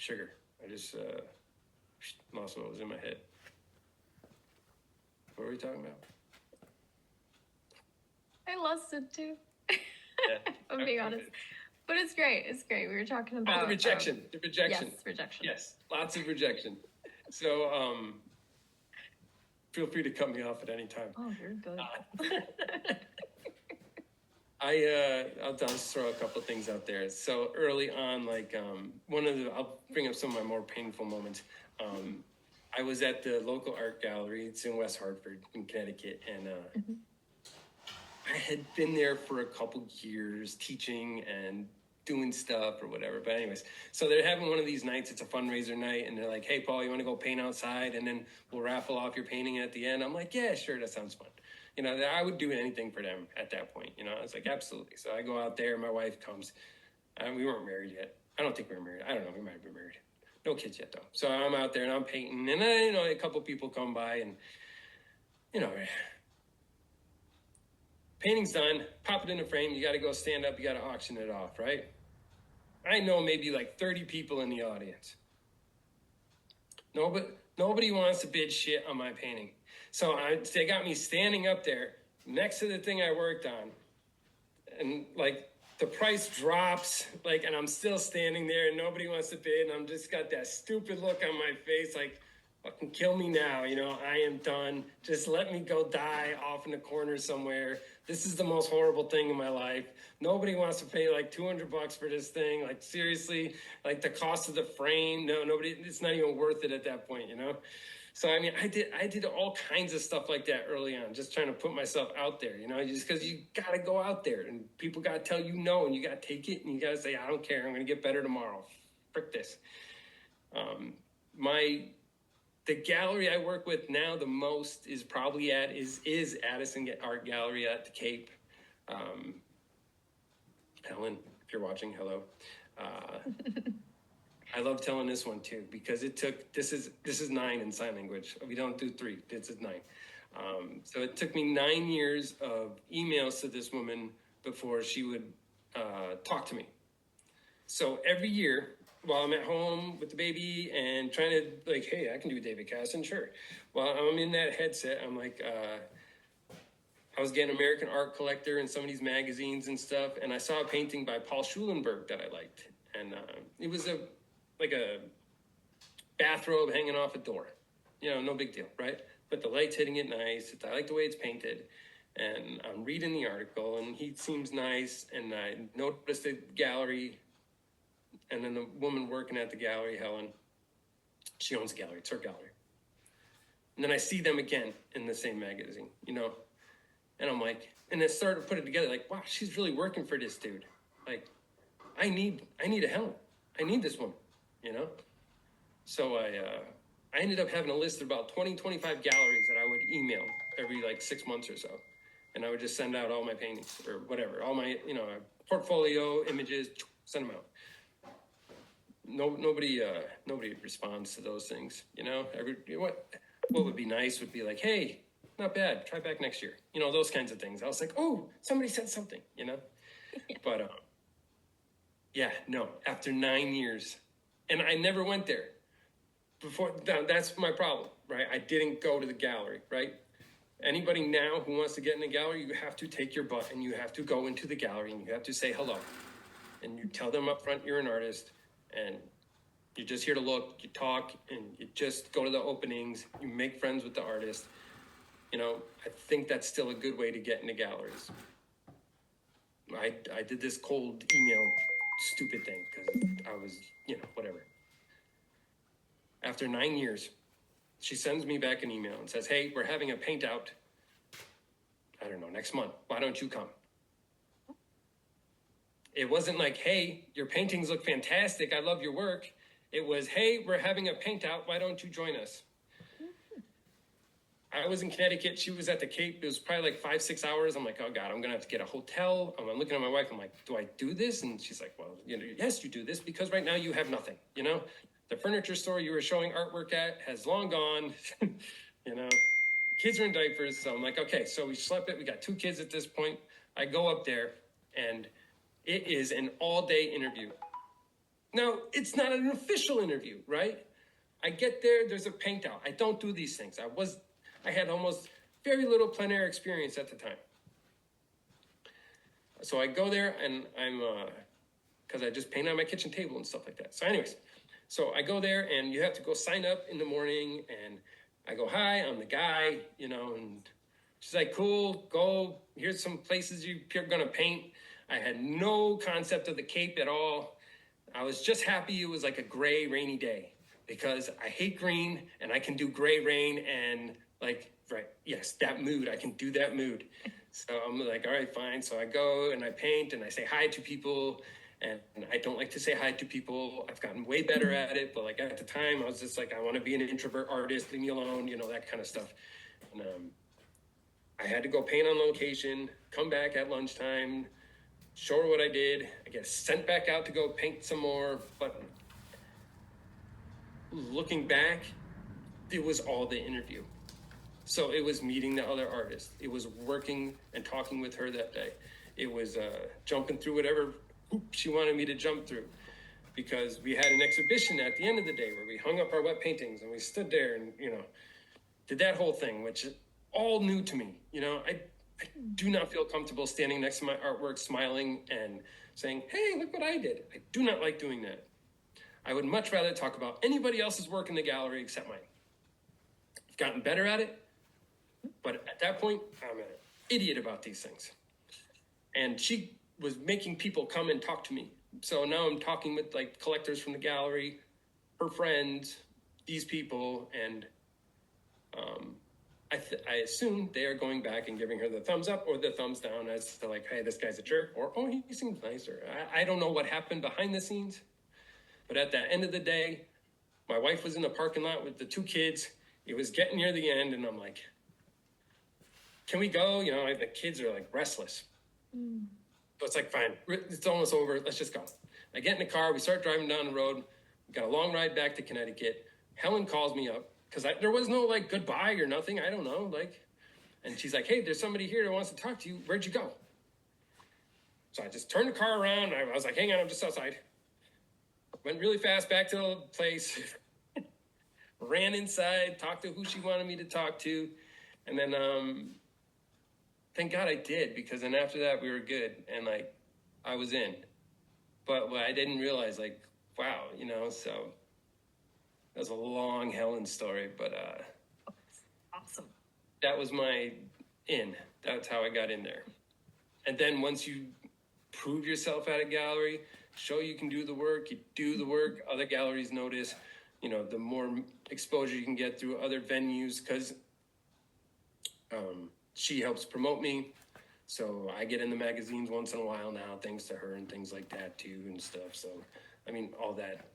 sugar. I just lost what was in my head. What were we talking about? I lost it too. Yeah, I'm being honest. But it's great. It's great. We were talking about the rejection. The rejection. Yes, rejection. Yes, lots of rejection. So feel free to cut me off at any time. Oh, you're good. I'll just throw a couple of things out there. So early on, like I'll bring up some of my more painful moments. I was at the local art gallery. It's in West Hartford in Connecticut. And I had been there for a couple years teaching and doing stuff or whatever. But anyways, so they're having one of these nights. It's a fundraiser night. And they're like, hey, Paul, you want to go paint outside? And then we'll raffle off your painting at the end. I'm like, yeah, sure. That sounds fun. You know, I would do anything for them at that point. You know, I was like, absolutely. So I go out there. My wife comes. We weren't married yet. I don't think we were married. I don't know. We might have been married. No kids yet, though. So I'm out there and I'm painting. And then, a couple people come by and, painting's done. Pop it in the frame. You got to go stand up. You got to auction it off, right? I know maybe like 30 people in the audience. Nobody wants to bid shit on my painting. So they got me standing up there next to the thing I worked on. And like the price drops, like, and I'm still standing there and nobody wants to bid. And I'm just got that stupid look on my face, like, fucking kill me now. I am done. Just let me go die off in the corner somewhere. This is the most horrible thing in my life. Nobody wants to pay like $200 for this thing. Like, seriously, like the cost of the frame. No, nobody, it's not even worth it at that point, So, I mean, I did all kinds of stuff like that early on, just trying to put myself out there, just because you got to go out there and people got to tell you no, and you got to take it and you got to say, I don't care. I'm going to get better tomorrow. Frick this. The gallery I work with now the most is probably is Addison Art Gallery at the Cape. Helen, if you're watching, hello. I love telling this one too because this is 9 in sign language. We don't do 3. This is 9. So it took me 9 years of emails to this woman before she would talk to me. So every year, while I'm at home with the baby and trying to like, hey, I can do David Casson, sure. While I'm in that headset, I'm like, I was getting American Art Collector and some of these magazines and stuff, and I saw a painting by Paul Schulenberg that I liked, and it was a bathrobe hanging off a door, no big deal, right? But the light's hitting it nice. I like the way it's painted, and I'm reading the article, and he seems nice, and I noticed the gallery. And then the woman working at the gallery, Helen, she owns the gallery. It's her gallery. And then I see them again in the same magazine, And I'm like, and I started to put it together like, wow, she's really working for this dude. Like, I need a Helen. I need this woman, So I ended up having a list of about 20, 25 galleries that I would email every like 6 months or so. And I would just send out all my paintings or whatever, all my, portfolio images, send them out. Nobody responds to those things, What would be nice would be like, hey, not bad, try back next year, those kinds of things. I was like, oh, somebody said something, But after 9 years, and I never went there before. That's my problem, right? I didn't go to the gallery, right? Anybody now who wants to get in the gallery, you have to take your butt and you have to go into the gallery and you have to say hello, and you tell them up front you're an artist. And you're just here to look, you talk, and you just go to the openings, you make friends with the artist. I think that's still a good way to get into galleries. I did this cold email stupid thing because I was, whatever. After 9 years, she sends me back an email and says, hey, we're having a paint out, I don't know, next month. Why don't you come? It wasn't like, hey, your paintings look fantastic. I love your work. It was, hey, we're having a paint out. Why don't you join us? I was in Connecticut. She was at the Cape. It was probably like 5-6 hours. I'm like, oh, God, I'm going to have to get a hotel. I'm looking at my wife. I'm like, do I do this? And she's like, well, yes, you do this because right now you have nothing. The furniture store you were showing artwork at has long gone. The kids are in diapers. So I'm like, okay, so we slept it. We got 2 kids at this point. I go up there and it is an all-day interview. Now, it's not an official interview, right? I get there, there's a paint out. I don't do these things. I had almost very little plein air experience at the time. So I go there and because I just paint on my kitchen table and stuff like that. So anyways, so I go there and you have to go sign up in the morning and I go, hi, I'm the guy, and she's like, cool, go, here's some places you're gonna paint. I had no concept of the Cape at all. I was just happy it was like a gray, rainy day because I hate green and I can do gray rain and like, right, yes, that mood, I can do that mood. So I'm like, all right, fine. So I go and I paint and I say hi to people. And I don't like to say hi to people. I've gotten way better at it. But like at the time, I was just like, I want to be an introvert artist, leave me alone, that kind of stuff. And I had to go paint on location, come back at lunchtime, show her what I did. I get sent back out to go paint some more. But looking back, it was all the interview. So it was meeting the other artists. It was working and talking with her that day. It was jumping through whatever hoop she wanted me to jump through. Because we had an exhibition at the end of the day where we hung up our wet paintings and we stood there and, did that whole thing, which is all new to me. I do not feel comfortable standing next to my artwork, smiling and saying, hey, look what I did. I do not like doing that. I would much rather talk about anybody else's work in the gallery except mine. I've gotten better at it. But at that point, I'm an idiot about these things. And she was making people come and talk to me. So now I'm talking with like collectors from the gallery, her friends, these people, and I assume they are going back and giving her the thumbs up or the thumbs down as to like, hey, this guy's a jerk, or oh, he seems nicer. I don't know what happened behind the scenes, but at the end of the day, my wife was in the parking lot with the two kids. It was getting near the end, and I'm like, can we go? The kids are like restless. So it's like, fine, it's almost over. Let's just go. I get in the car. We start driving down the road. We got a long ride back to Connecticut. Helen calls me up because there was no like goodbye or nothing. I don't know. And she's like, hey, there's somebody here that wants to talk to you. Where'd you go? So I just turned the car around. I was like, hang on, I'm just outside. Went really fast back to the place. Ran inside, talked to who she wanted me to talk to. And then, thank God I did, because then after that we were good and like I was in. But what I didn't realize, like, wow, so that was a long Helen story, but Awesome. that was my in. That's how I got in there. And then once you prove yourself at a gallery, show you can do the work, you do the work, other galleries notice, the more exposure you can get through other venues, because she helps promote me. So I get in the magazines once in a while now, thanks to her and things like that too and stuff. So, I mean, all that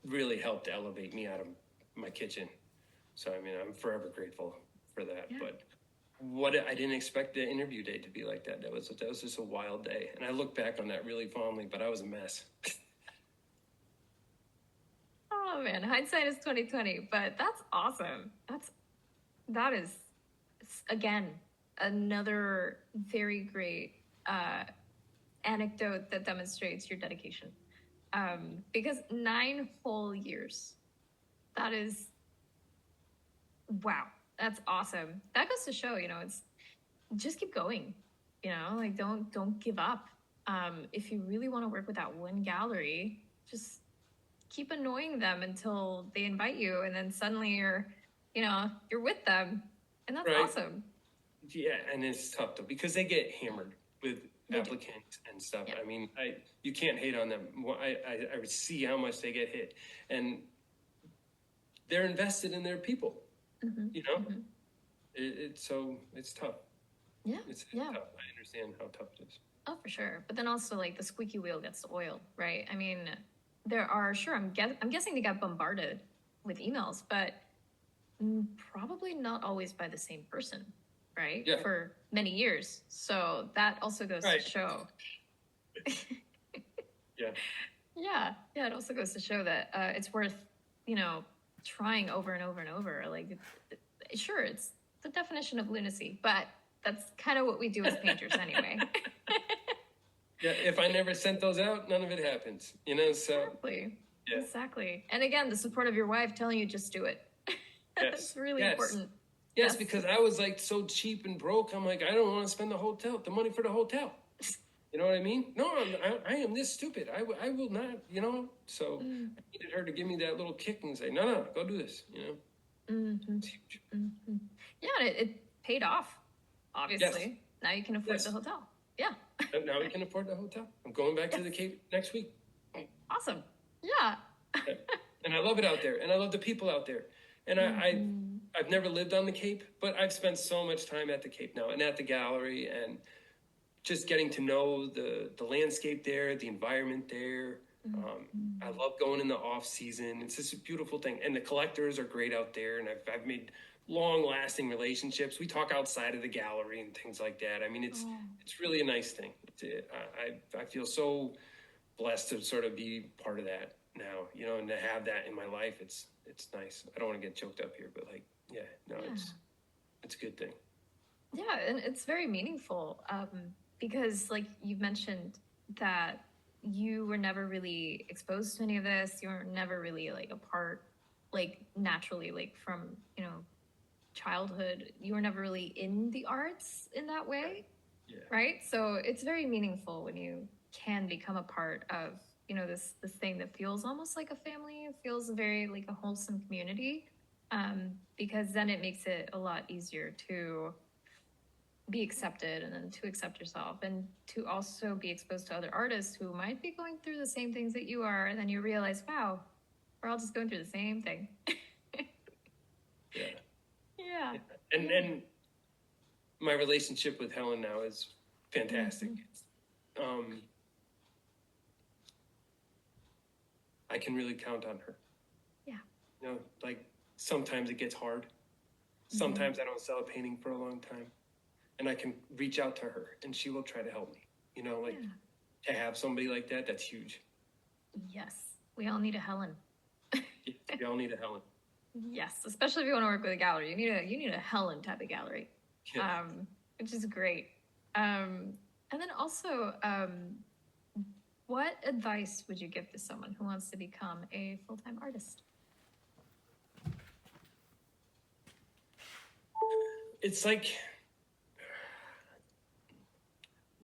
really helped elevate me out of my kitchen. So, I mean, I'm forever grateful for that. Yeah. But I didn't expect the interview day to be like that. That was just a wild day. And I look back on that really fondly, but I was a mess. Oh man, hindsight is 2020, but that's awesome. That is, again, another very great anecdote that demonstrates your dedication. Because 9 whole years, that is, wow, that's awesome. That goes to show, it's just keep going, like don't give up. If you really want to work with that one gallery, just keep annoying them until they invite you, and then suddenly you're with them, and that's right. Awesome. Yeah, and it's tough though because they get hammered with applicants and stuff. Yeah. I mean, you can't hate on them. I would see how much they get hit, and they're invested in their people. Mm-hmm. Mm-hmm. It's tough. Yeah, it's tough. I understand how tough it is. Oh, for sure. But then also, like, the squeaky wheel gets the oil, right? I mean, there are, sure, I'm guessing they got bombarded with emails, but probably not always by the same person, right? Yeah. For many years. So that also goes to show. Yeah. Yeah. It also goes to show that it's worth, trying over and over and over. Like, sure, it's the definition of lunacy, but that's kind of what we do as painters anyway. Yeah, if I never sent those out, none of it happens. You know, so Exactly. yeah. Exactly. And again, the support of your wife telling you just do it. Yes. It's really Yes. important. Yes, Yes. because I was like so cheap and broke. I'm like, I don't want to spend the money for the hotel. You know what I mean? No, I am this stupid. I will not, you know? So Mm, I needed her to give me that little kick and say, no, go do this, you know? mhm, It's huge. mhm. Yeah, and it paid off, Yes, obviously. Now you can afford the yes. hotel. Yeah. And now we can afford the hotel. I'm going back to the Yes. Cape next week. Awesome. Yeah. Yeah. And I love it out there, and I love the people out there. And Mhm. I've never lived on the Cape, but I've spent so much time at the Cape now and at the gallery, and just getting to know the landscape there, the environment there. I Mhm. love going in the off season. It's just a beautiful thing, and the collectors are great out there. And I've made long lasting relationships. We talk outside of the gallery and things like that. I mean, Oh, it's really a nice thing. I feel so blessed to sort of be part of that now, you know, and to have that in my life. It's nice. I don't want to get choked up here, but like, yeah, no, yeah. it's a good thing. Yeah, and it's very meaningful because, like you mentioned, that you were never really exposed to any of this. You were never really like a part, like naturally, like from childhood. You were never really in the arts in that way, Yeah, right? So it's very meaningful when you can become a part of this thing that feels almost like a family. It feels very like a wholesome community, because then it makes it a lot easier to be accepted and then to accept yourself and to also be exposed to other artists who might be going through the same things that you are, and then you realize, wow, we're all just going through the same thing. yeah, Yeah. yeah. And my relationship with Helen now is fantastic. Mhm. Um, I can really count on her. Yeah. You know, like sometimes it gets hard. Mhm. Sometimes I don't sell a painting for a long time, and I can reach out to her, and she will try to help me. You know, like Yeah. to have somebody like that, that's huge. Yes, we all need a Helen. Yes, we all need a Helen. Yes, especially if you want to work with a gallery, you need a Helen type of gallery, Yeah. which is great. And then also, what advice would you give to someone who wants to become a full-time artist? It's like